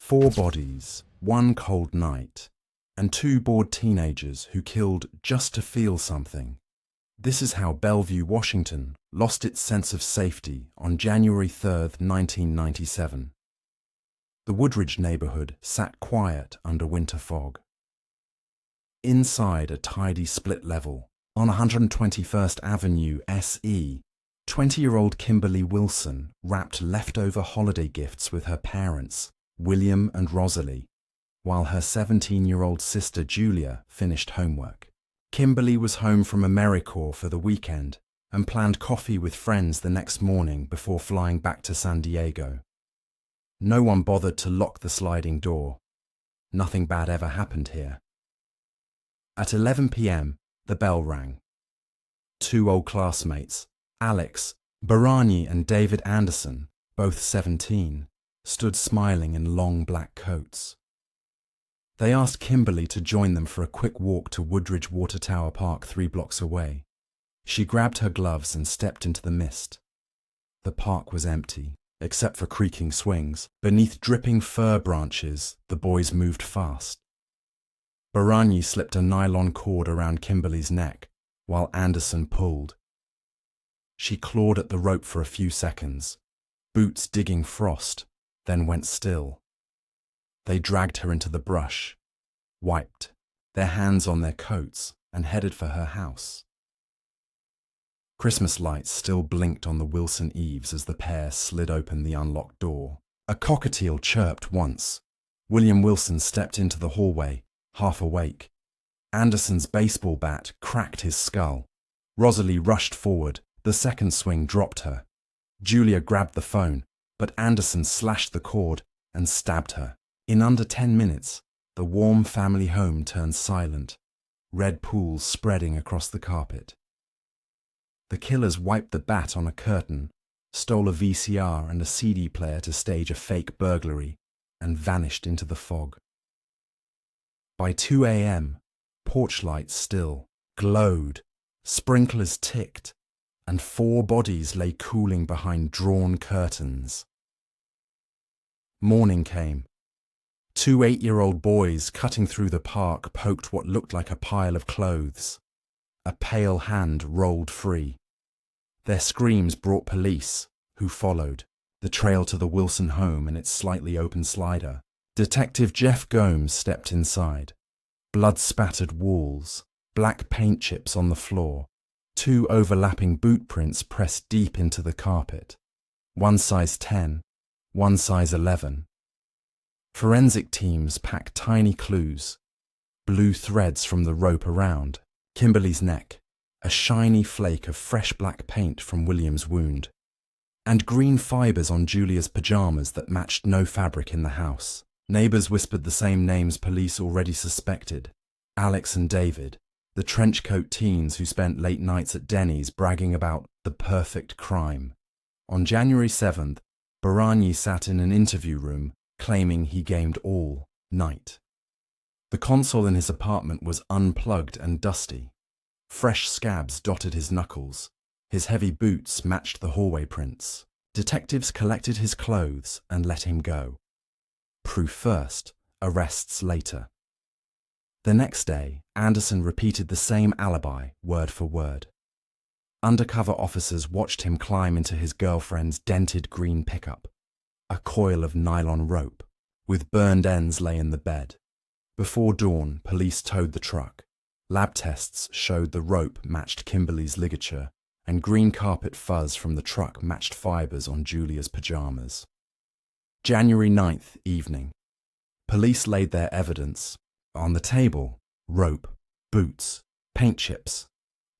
4 bodies, 1 cold night, and 2 bored teenagers who killed just to feel something. This is how Bellevue, Washington, lost its sense of safety on January 3, 1997. The Woodridge neighborhood sat quiet under winter fog. Inside a tidy split level, on 121st Avenue SE, 20-year-old Kimberly Wilson wrapped leftover holiday gifts with her parents, William and Rosalie, while her 17-year-old sister Julia finished homework. Kimberly was home from AmeriCorps for the weekend and planned coffee with friends the next morning before flying back to San Diego. No one bothered to lock the sliding door. Nothing bad ever happened here. At 11 p.m., the bell rang. 2 old classmates, Alex Barani and David Anderson, both 17, stood smiling in long black coats. They asked Kimberly to join them for a quick walk to Woodridge Water Tower Park 3 blocks away. She grabbed her gloves and stepped into the mist. The park was empty, except for creaking swings. Beneath dripping fir branches, the boys moved fast. Barani slipped a nylon cord around Kimberly's neck, while Anderson pulled. She clawed at the rope for a few seconds, boots digging frost, then went still. They dragged her into the brush, wiped, their hands on their coats, and headed for her house. Christmas lights still blinked on the Wilson eaves as the pair slid open the unlocked door. A cockatiel chirped once. William Wilson stepped into the hallway, half awake. Anderson's baseball bat cracked his skull. Rosalie rushed forward. The second swing dropped her. Julia grabbed the phone, but Anderson slashed the cord and stabbed her. In under 10 minutes, the warm family home turned silent, red pools spreading across the carpet. The killers wiped the bat on a curtain, stole a VCR and a CD player to stage a fake burglary, and vanished into the fog. By 2 a.m., porch lights still glowed, sprinklers ticked, and 4 bodies lay cooling behind drawn curtains. Morning came. 2 8-year-old boys cutting through the park poked what looked like a pile of clothes. A pale hand rolled free. Their screams brought police, who followed, the trail to the Wilson home and its slightly open slider. Detective Jeff Gomes stepped inside. Blood-spattered walls, black paint chips on the floor, 2 overlapping boot prints pressed deep into the carpet. 1 size 10, 1 size 11. Forensic teams packed tiny clues, blue threads from the rope around Kimberly's neck, a shiny flake of fresh black paint from William's wound, and green fibers on Julia's pajamas that matched no fabric in the house. Neighbors whispered the same names police already suspected: Alex and David, the trenchcoat teens who spent late nights at Denny's bragging about the perfect crime. On January 7th, Barani sat in an interview room claiming he gamed all night. The console in his apartment was unplugged and dusty. Fresh scabs dotted his knuckles. His heavy boots matched the hallway prints. Detectives collected his clothes and let him go. Proof first, arrests later. The next day, Anderson repeated the same alibi, word for word. Undercover officers watched him climb into his girlfriend's dented green pickup. A coil of nylon rope, with burned ends, lay in the bed. Before dawn, police towed the truck. Lab tests showed the rope matched Kimberly's ligature, and green carpet fuzz from the truck matched fibers on Julia's pajamas. January 9th, evening. Police laid their evidence. On the table, rope, boots, paint chips.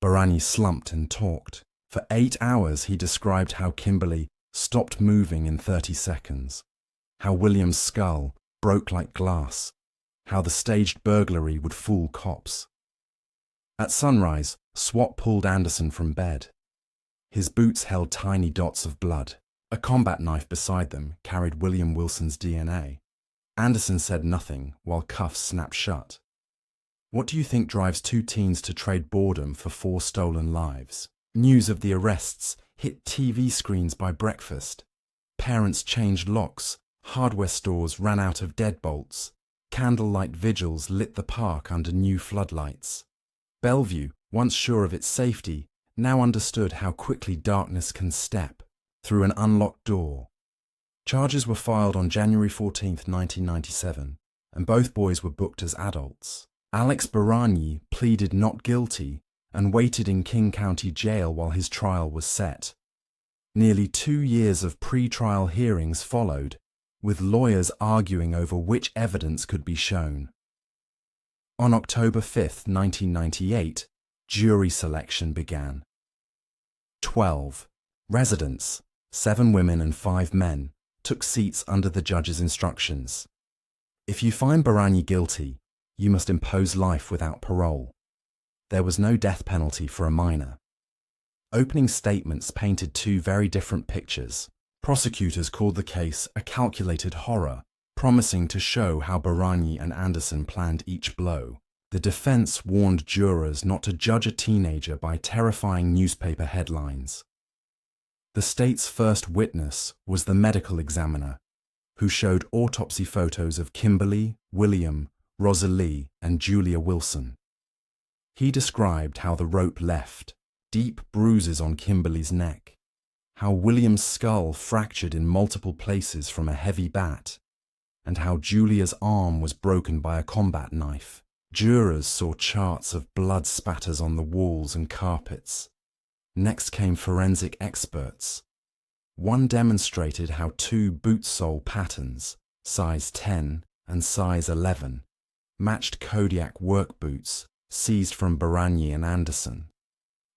Barani slumped and talked. For 8 hours he described how Kimberly stopped moving in 30 seconds, how William's skull broke like glass, how the staged burglary would fool cops. At sunrise, SWAT pulled Anderson from bed. His boots held tiny dots of blood. A combat knife beside them carried William Wilson's DNA. Anderson said nothing while cuffs snapped shut. What do you think drives 2 teens to trade boredom for 4 stolen lives? News of the arrests hit TV screens by breakfast. Parents changed locks, Hardware stores ran out of deadbolts. Candlelight vigils lit the park under new floodlights. Bellevue, once sure of its safety, now understood how quickly darkness can step through an unlocked door. Charges were filed on January 14, 1997, and both boys were booked as adults. Alex Baragni pleaded not guilty and waited in King County Jail while his trial was set. Nearly 2 years of pre-trial hearings followed, with lawyers arguing over which evidence could be shown. On October 5, 1998, jury selection began. 12 residents, 7 women and 5 men, took seats under the judge's instructions. If you find Baragni guilty, you must impose life without parole. There was no death penalty for a minor. Opening statements painted 2 very different pictures. Prosecutors called the case a calculated horror, promising to show how Baragni and Anderson planned each blow. The defense warned jurors not to judge a teenager by terrifying newspaper headlines. The state's first witness was the medical examiner, who showed autopsy photos of Kimberly, William, Rosalie, and Julia Wilson. He described how the rope left, deep bruises on Kimberly's neck, how William's skull fractured in multiple places from a heavy bat, and how Julia's arm was broken by a combat knife. Jurors saw charts of blood spatters on the walls and carpets. Next came forensic experts. One demonstrated how 2 boot sole patterns, size 10 and size 11, matched Kodiak work boots seized from Baragni and Anderson.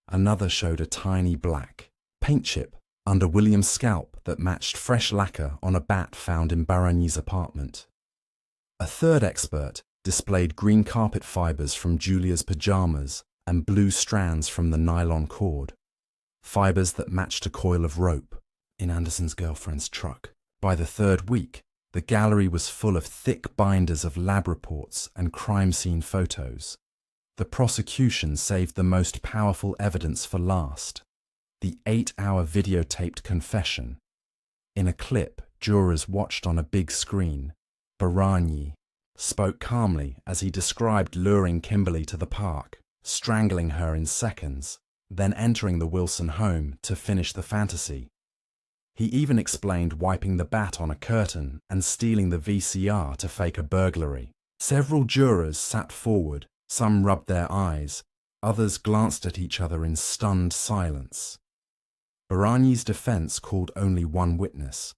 Another showed a tiny black paint chip under William's scalp that matched fresh lacquer on a bat found in Baragni's apartment. A third expert displayed green carpet fibers from Julia's pajamas and blue strands from the nylon cord, fibers that matched a coil of rope in Anderson's girlfriend's truck. By the 3rd week, the gallery was full of thick binders of lab reports and crime scene photos. The prosecution saved the most powerful evidence for last, the 8-hour videotaped confession. In a clip jurors watched on a big screen, Baragni spoke calmly as he described luring Kimberly to the park, strangling her in seconds, then entering the Wilson home to finish the fantasy. He even explained wiping the bat on a curtain and stealing the VCR to fake a burglary. Several jurors sat forward, some rubbed their eyes, others glanced at each other in stunned silence. Baragni's defense called only one witness,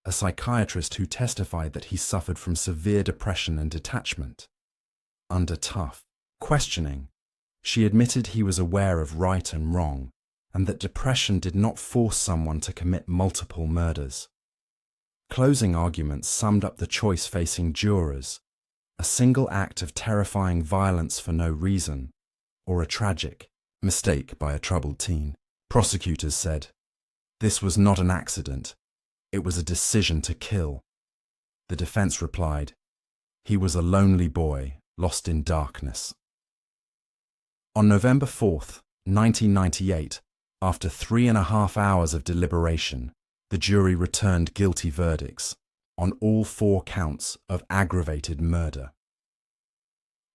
a psychiatrist who testified that he suffered from severe depression and detachment. Under tough questioning, she admitted he was aware of right and wrong, and that depression did not force someone to commit multiple murders. Closing arguments summed up the choice facing jurors: a single act of terrifying violence for no reason, or a tragic mistake by a troubled teen. Prosecutors said, "This was not an accident. It was a decision to kill." The defense replied, "He was a lonely boy, lost in darkness." On November 4, 1998, after 3.5 hours of deliberation, the jury returned guilty verdicts on all 4 counts of aggravated murder.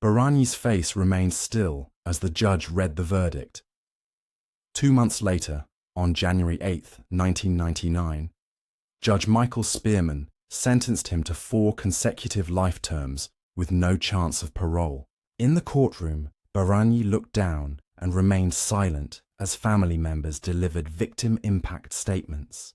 Baragni's face remained still as the judge read the verdict. 2 months later, on January 8, 1999, Judge Michael Spearman sentenced him to 4 consecutive life terms with no chance of parole. In the courtroom, Baragni looked down and remained silent as family members delivered victim impact statements.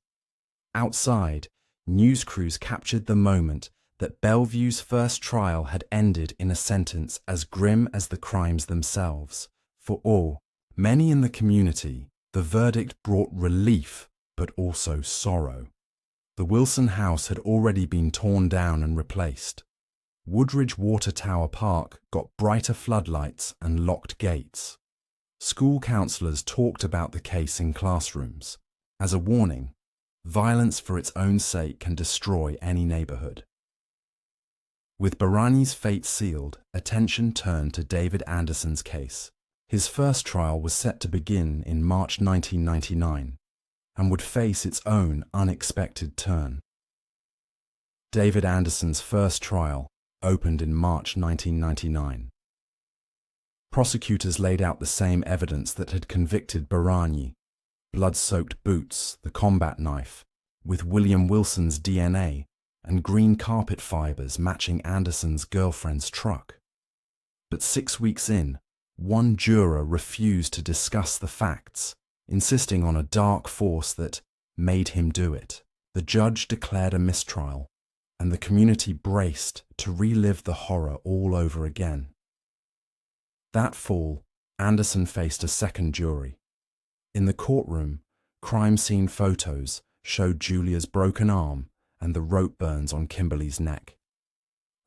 Outside, news crews captured the moment that Bellevue's first trial had ended in a sentence as grim as the crimes themselves. For all, many in the community, the verdict brought relief, but also sorrow. The Wilson house had already been torn down and replaced. Woodridge Water Tower Park got brighter floodlights and locked gates. School counselors talked about the case in classrooms. As a warning, violence for its own sake can destroy any neighborhood. With Baragni's fate sealed, attention turned to David Anderson's case. His first trial was set to begin in March 1999 and would face its own unexpected turn. David Anderson's first trial opened in March 1999. Prosecutors laid out the same evidence that had convicted Barani: blood-soaked boots, the combat knife, with William Wilson's DNA, and green carpet fibers matching Anderson's girlfriend's truck. But 6 weeks in, one juror refused to discuss the facts, insisting on a dark force that made him do it. The judge declared a mistrial, and the community braced to relive the horror all over again. That fall, Anderson faced a second jury. In the courtroom, crime scene photos showed Julia's broken arm and the rope burns on Kimberly's neck.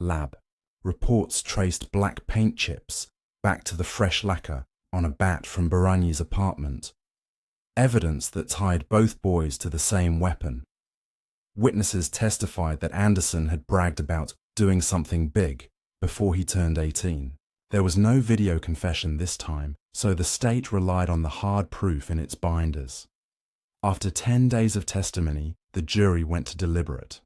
Lab reports traced black paint chips back to the fresh lacquer on a bat from Barani's apartment, evidence that tied both boys to the same weapon. Witnesses testified that Anderson had bragged about doing something big before he turned 18. There was no video confession this time, so the state relied on the hard proof in its binders. After 10 days of testimony, the jury went to deliberate.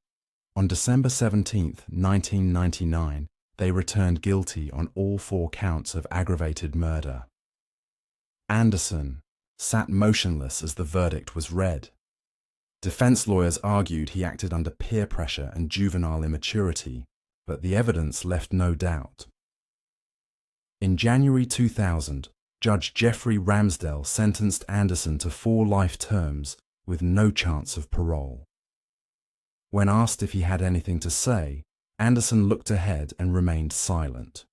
On December 17, 1999, they returned guilty on all 4 counts of aggravated murder. Anderson sat motionless as the verdict was read. Defense lawyers argued he acted under peer pressure and juvenile immaturity, but the evidence left no doubt. In January 2000, Judge Jeffrey Ramsdell sentenced Anderson to 4 life terms with no chance of parole. When asked if he had anything to say, Anderson looked ahead and remained silent.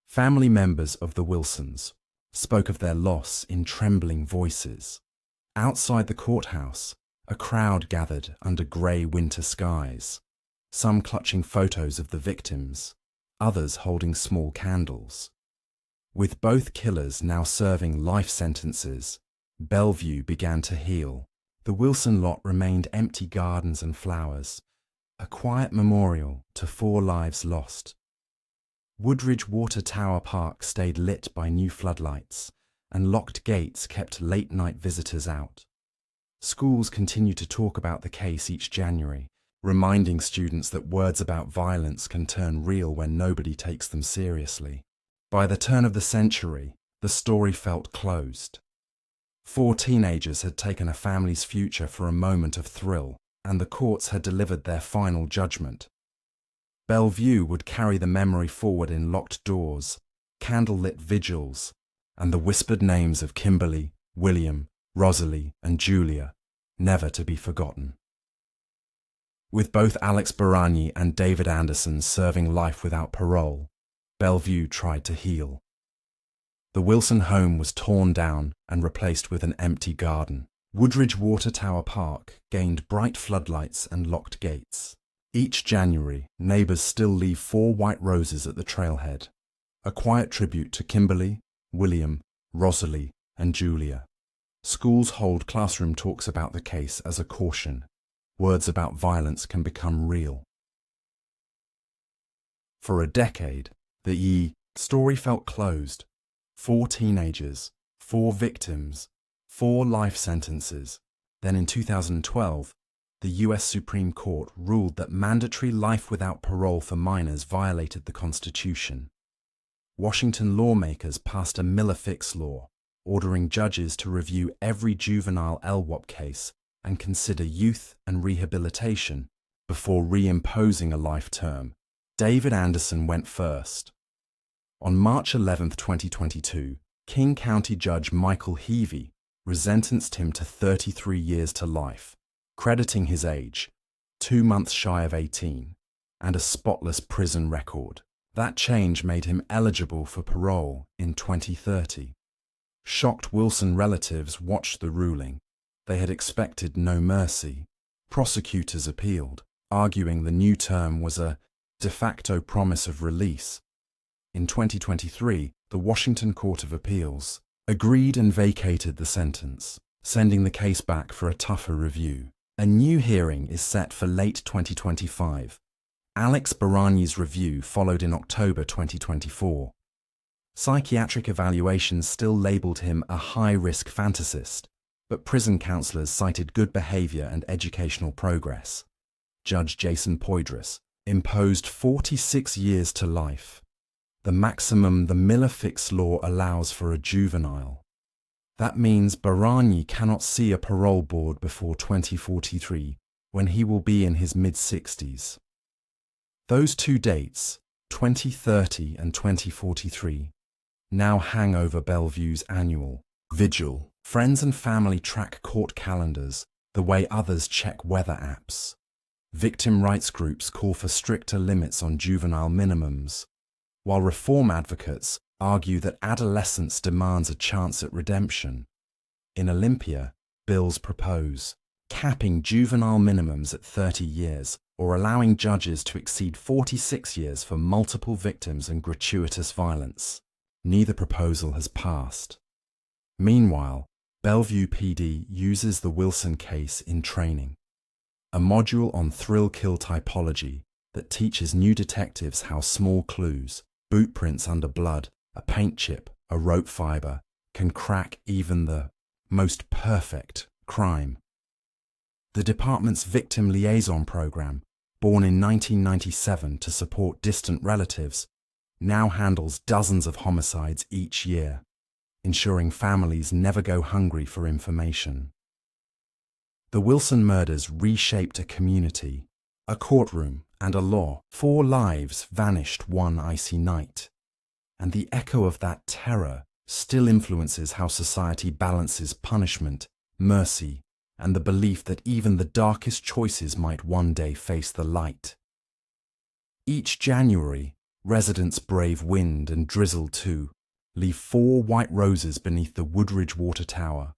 Family members of the Wilsons spoke of their loss in trembling voices. Outside the courthouse, a crowd gathered under grey winter skies, some clutching photos of the victims, others holding small candles. With both killers now serving life sentences, Bellevue began to heal. The Wilson lot remained empty gardens and flowers, a quiet memorial to 4 lives lost. Woodridge Water Tower Park stayed lit by new floodlights, and locked gates kept late-night visitors out. Schools continue to talk about the case each January, reminding students that words about violence can turn real when nobody takes them seriously. By the turn of the century, the story felt closed. 4 teenagers had taken a family's future for a moment of thrill, and the courts had delivered their final judgment. Bellevue would carry the memory forward in locked doors, candlelit vigils, and the whispered names of Kimberly, William, Rosalie, and Julia, never to be forgotten. With both Alex Barani and David Anderson serving life without parole, Bellevue tried to heal. The Wilson home was torn down and replaced with an empty garden. Woodridge Water Tower Park gained bright floodlights and locked gates. Each January, neighbours still leave 4 white roses at the trailhead, a quiet tribute to Kimberly, William, Rosalie, and Julia. Schools hold classroom talks about the case as a caution. Words about violence can become real. For a decade, the story felt closed. 4 teenagers, 4 victims, 4 life sentences. Then in 2012, the US Supreme Court ruled that mandatory life without parole for minors violated the Constitution. Washington lawmakers passed a Miller-Fix law, ordering judges to review every juvenile LWOP case and consider youth and rehabilitation before reimposing a life term. David Anderson went first. On March 11, 2022, King County Judge Michael Heavey resentenced him to 33 years to life, crediting his age, 2 months shy of 18, and a spotless prison record. That change made him eligible for parole in 2030. Shocked Wilson relatives watched the ruling. They had expected no mercy. Prosecutors appealed, arguing the new term was a de facto promise of release. In 2023, the Washington Court of Appeals agreed and vacated the sentence, sending the case back for a tougher review. A new hearing is set for late 2025. Alex Barani's review followed in October 2024. Psychiatric evaluations still labelled him a high-risk fantasist, but prison counsellors cited good behaviour and educational progress. Judge Jason Poydras, imposed 46 years to life, the maximum the Miller Fix law allows for a juvenile. That means Barani cannot see a parole board before 2043, when he will be in his mid-60s. Those two dates, 2030 and 2043, now hang over Bellevue's annual vigil. Friends and family track court calendars the way others check weather apps. Victim rights groups call for stricter limits on juvenile minimums, while reform advocates argue that adolescence demands a chance at redemption. In Olympia, bills propose capping juvenile minimums at 30 years or allowing judges to exceed 46 years for multiple victims and gratuitous violence. Neither proposal has passed. Meanwhile, Bellevue PD uses the Wilson case in training, a module on thrill-kill typology that teaches new detectives how small clues, boot prints under blood, a paint chip, a rope fiber, can crack even the most perfect crime. The department's Victim Liaison Program, born in 1997 to support distant relatives, now handles dozens of homicides each year, ensuring families never go hungry for information. The Wilson murders reshaped a community, a courtroom, and a law. 4 lives vanished one icy night, and the echo of that terror still influences how society balances punishment, mercy, and the belief that even the darkest choices might one day face the light. Each January, residents brave wind and drizzle too, leave 4 white roses beneath the Woodridge Water Tower,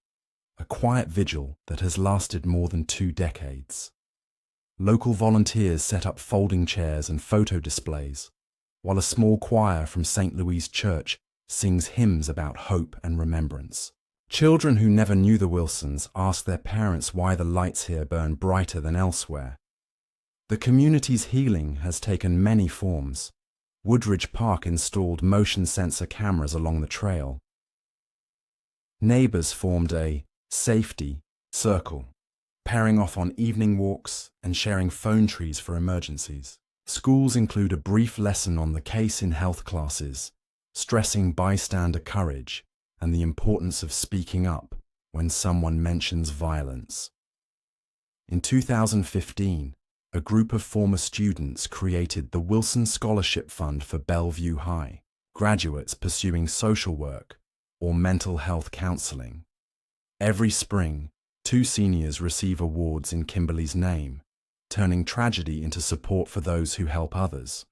a quiet vigil that has lasted more than 2 decades. Local volunteers set up folding chairs and photo displays, while a small choir from St. Louis Church sings hymns about hope and remembrance. Children who never knew the Wilsons ask their parents why the lights here burn brighter than elsewhere. The community's healing has taken many forms. Woodridge Park installed motion sensor cameras along the trail. Neighbors formed a safety circle, pairing off on evening walks and sharing phone trees for emergencies. Schools include a brief lesson on the case in health classes, stressing bystander courage and the importance of speaking up when someone mentions violence. In 2015, a group of former students created the Wilson Scholarship Fund for Bellevue High, graduates pursuing social work or mental health counseling. Every spring, 2 seniors receive awards in Kimberly's name, turning tragedy into support for those who help others.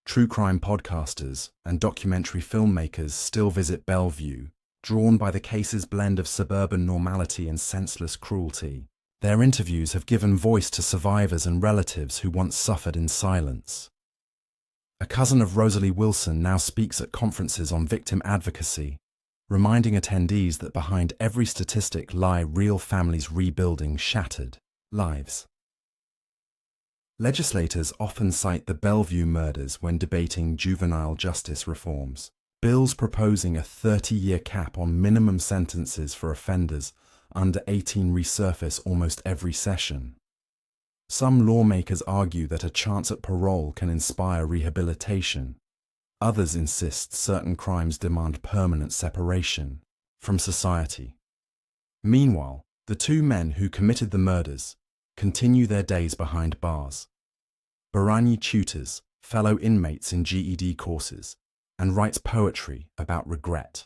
True crime podcasters and documentary filmmakers still visit Bellevue, drawn by the case's blend of suburban normality and senseless cruelty. Their interviews have given voice to survivors and relatives who once suffered in silence. A cousin of Rosalie Wilson now speaks at conferences on victim advocacy, reminding attendees that behind every statistic lie real families rebuilding shattered lives. Legislators often cite the Bellevue murders when debating juvenile justice reforms. Bills proposing a 30-year cap on minimum sentences for offenders under 18 resurface almost every session. Some lawmakers argue that a chance at parole can inspire rehabilitation. Others insist certain crimes demand permanent separation from society. Meanwhile, the 2 men who committed the murders continue their days behind bars. Barani tutors fellow inmates in GED courses and writes poetry about regret.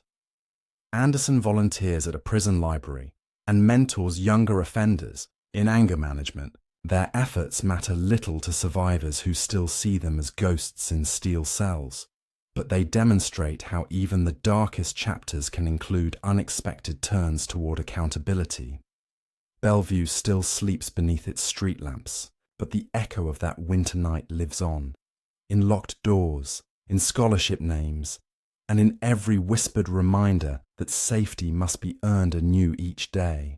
Anderson volunteers at a prison library and mentors younger offenders in anger management. Their efforts matter little to survivors who still see them as ghosts in steel cells, but they demonstrate how even the darkest chapters can include unexpected turns toward accountability. Bellevue still sleeps beneath its street lamps, but the echo of that winter night lives on, in locked doors, in scholarship names, and in every whispered reminder that safety must be earned anew each day.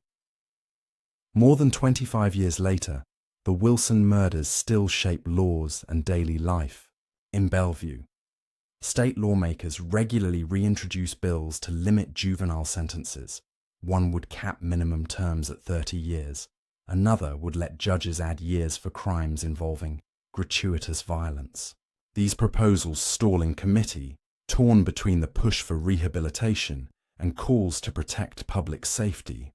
More than 25 years later, the Wilson murders still shape laws and daily life. In Bellevue, state lawmakers regularly reintroduce bills to limit juvenile sentences. One would cap minimum terms at 30 years, Another would let judges add years for crimes involving gratuitous violence. These proposals stall in committee, torn between the push for rehabilitation and calls to protect public safety.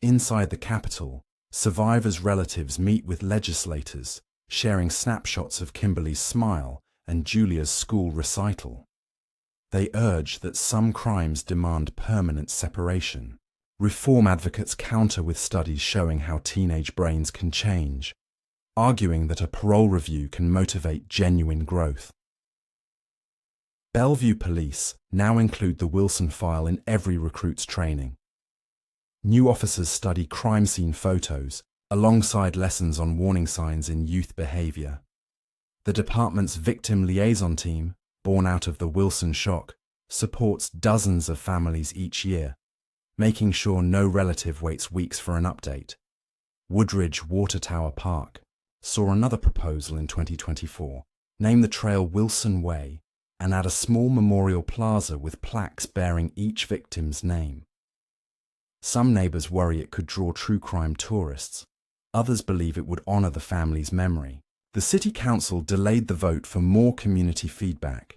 Inside the Capitol, survivors' relatives meet with legislators, sharing snapshots of Kimberly's smile and Julia's school recital. They urge that some crimes demand permanent separation. Reform advocates counter with studies showing how teenage brains can change, arguing that a parole review can motivate genuine growth. Bellevue police now include the Wilson file in every recruit's training. New officers study crime scene photos alongside lessons on warning signs in youth behavior. The department's victim liaison team, born out of the Wilson shock, supports dozens of families each year, making sure no relative waits weeks for an update. Woodridge Water Tower Park saw another proposal in 2024, name the trail Wilson Way and add a small memorial plaza with plaques bearing each victim's name. Some neighbors worry it could draw true crime tourists. Others believe it would honor the family's memory. The City Council delayed the vote for more community feedback.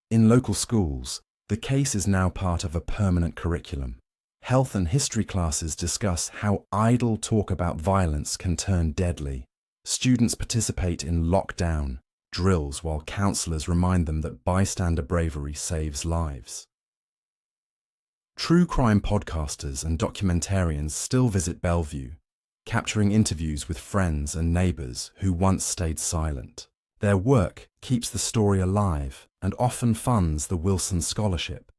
In local schools, the case is now part of a permanent curriculum. Health and history classes discuss how idle talk about violence can turn deadly. Students participate in lockdown drills while counselors remind them that bystander bravery saves lives. True crime podcasters and documentarians still visit Bellevue, capturing interviews with friends and neighbors who once stayed silent. Their work keeps the story alive and often funds the Wilson Scholarship,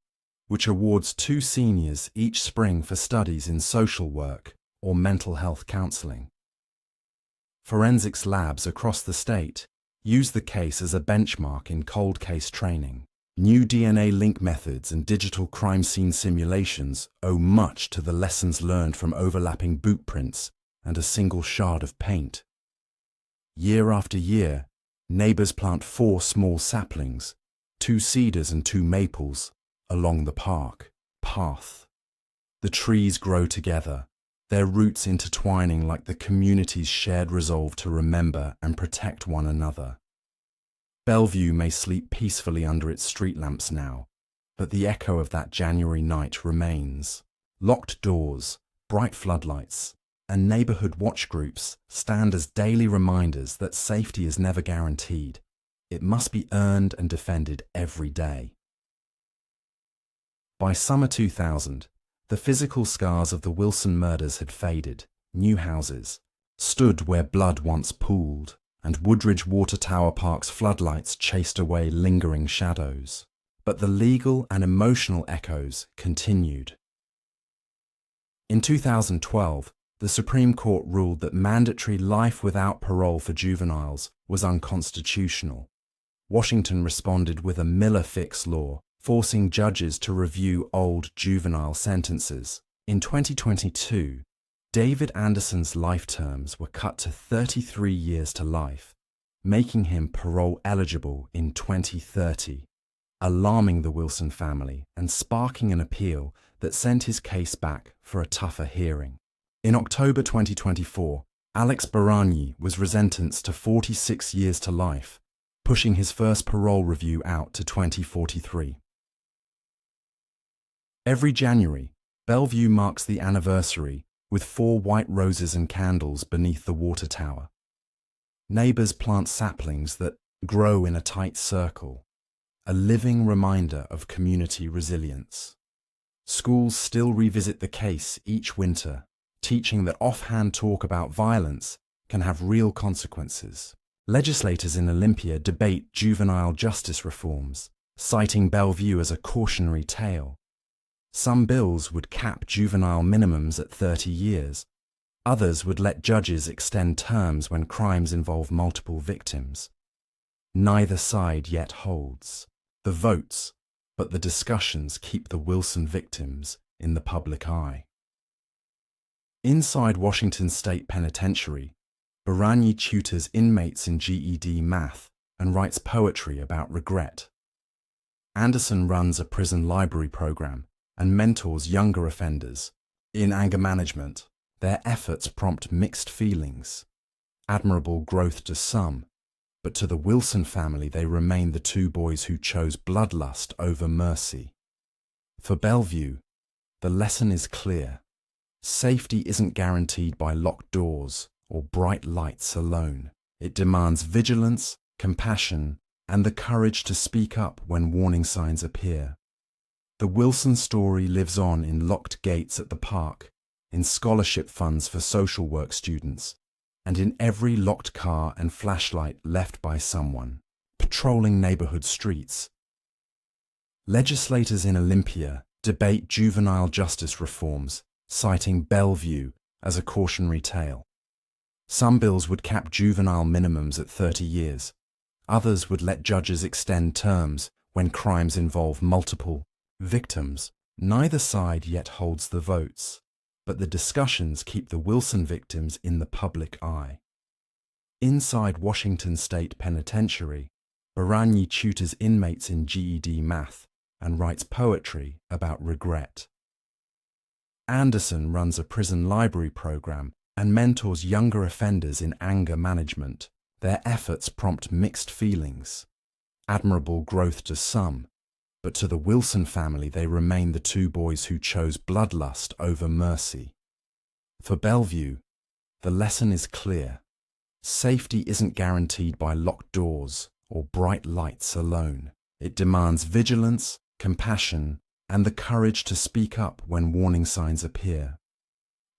which awards 2 seniors each spring for studies in social work or mental health counseling. Forensics labs across the state use the case as a benchmark in cold case training. New DNA link methods and digital crime scene simulations owe much to the lessons learned from overlapping boot prints and a single shard of paint. Year after year, neighbors plant 4 small saplings, 2 cedars and 2 maples, along the park path. The trees grow together, their roots intertwining like the community's shared resolve to remember and protect one another. Bellevue may sleep peacefully under its street lamps now, but the echo of that January night remains. Locked doors, bright floodlights, and neighborhood watch groups stand as daily reminders that safety is never guaranteed. It must be earned and defended every day. By summer 2000, the physical scars of the Wilson murders had faded. New houses stood where blood once pooled, and Woodridge Water Tower Park's floodlights chased away lingering shadows. But the legal and emotional echoes continued. In 2012, the Supreme Court ruled that mandatory life without parole for juveniles was unconstitutional. Washington responded with a Miller Fix law, forcing judges to review old juvenile sentences. In 2022, David Anderson's life terms were cut to 33 years to life, making him parole eligible in 2030, alarming the Wilson family and sparking an appeal that sent his case back for a tougher hearing. In October 2024, Alex Baragni was sentenced to 46 years to life, pushing his first parole review out to 2043. Every January, Bellevue marks the anniversary with 4 white roses and candles beneath the water tower. Neighbors plant saplings that grow in a tight circle, a living reminder of community resilience. Schools still revisit the case each winter, teaching that offhand talk about violence can have real consequences. Legislators in Olympia debate juvenile justice reforms, citing Bellevue as a cautionary tale. Some bills would cap juvenile minimums at 30 years. Others would let judges extend terms when crimes involve multiple victims. Neither side yet holds. The votes, but the discussions keep the Wilson victims in the public eye. Inside Washington State Penitentiary, Baragni tutors inmates in GED math and writes poetry about regret. Anderson runs a prison library program and mentors younger offenders in anger management, Their efforts prompt mixed feelings. Admirable growth to some, but to the Wilson family they remain the two boys who chose bloodlust over mercy. For Bellevue, the lesson is clear. Safety isn't guaranteed by locked doors or bright lights alone. It demands vigilance, compassion, and the courage to speak up when warning signs appear. The Wilson story lives on in locked gates at the park, in scholarship funds for social work students, and in every locked car and flashlight left by someone patrolling neighborhood streets. Legislators in Olympia debate juvenile justice reforms, citing Bellevue as a cautionary tale. Some bills would cap juvenile minimums at 30 years. Others would let judges extend terms when crimes involve multiple victims. Neither side yet holds the votes, but the discussions keep the Wilson victims in the public eye. Inside Washington State Penitentiary, Baragni tutors inmates in GED math and writes poetry about regret. Anderson runs a prison library program and mentors younger offenders in anger management. Their efforts prompt mixed feelings. Admirable growth to some, but to the Wilson family they remain the two boys who chose bloodlust over mercy. For Bellevue, the lesson is clear. Safety isn't guaranteed by locked doors or bright lights alone. It demands vigilance, compassion, and the courage to speak up when warning signs appear.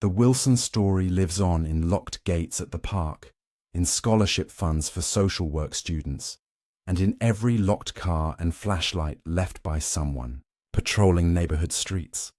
The Wilson story lives on in locked gates at the park, in scholarship funds for social work students, and in every locked car and flashlight left by someone patrolling neighborhood streets.